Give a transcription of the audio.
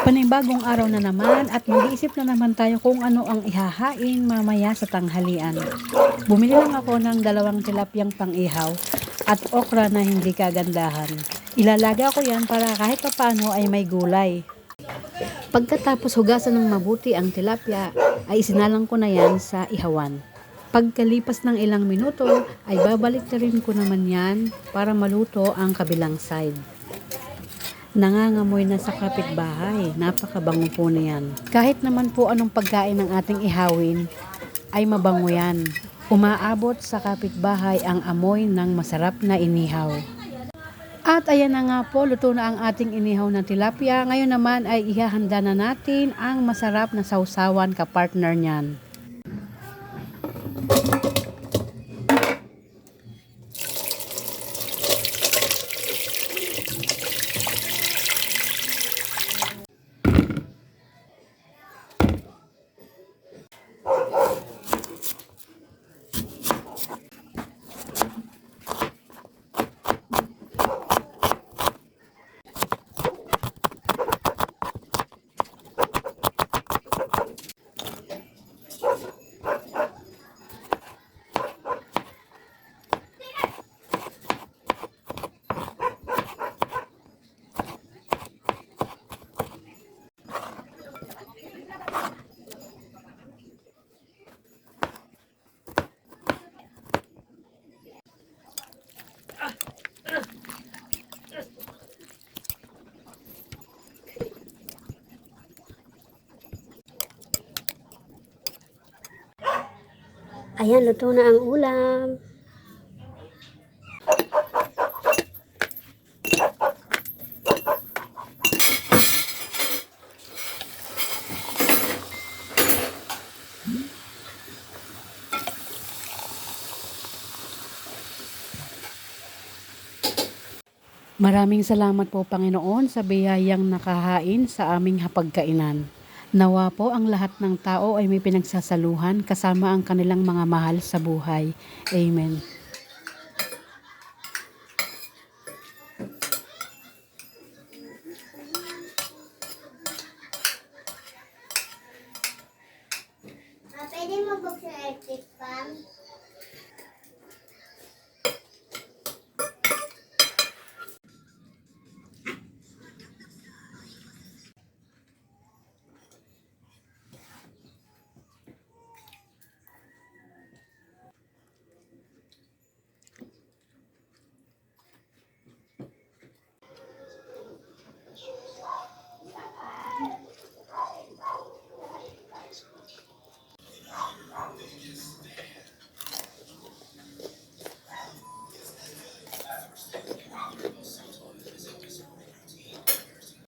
Panibagong araw na naman at mag-iisip na naman tayo kung ano ang ihahain mamaya sa tanghalian. Bumili lang ako ng 2 tilapyang pang-ihaw at okra na hindi kagandahan. Ilalaga ko yan para kahit paano ay may gulay. Pagkatapos hugasan ng mabuti ang tilapia ay isinalang ko na yan sa ihawan. Pagkalipas ng ilang minuto ay babalik na rin ko naman yan para maluto ang kabilang side. Nangangamoy na sa kapitbahay, napakabango po na yan. Kahit naman po anong pagkain ng ating ihawin ay mabango yan. Umaabot sa kapitbahay ang amoy ng masarap na inihaw. At ayan na nga po, luto na ang ating inihaw na tilapia. Ngayon naman ay ihahanda na natin ang masarap na sausawan kapartner niyan. Ayan, luto na ang ulam. Maraming salamat po Panginoon sa biyayang nakahain sa aming hapagkainan. Nawa po ang lahat ng tao ay may pinagsasaluhan kasama ang kanilang mga mahal sa buhay. Amen. Pwede mo buksan electric fan?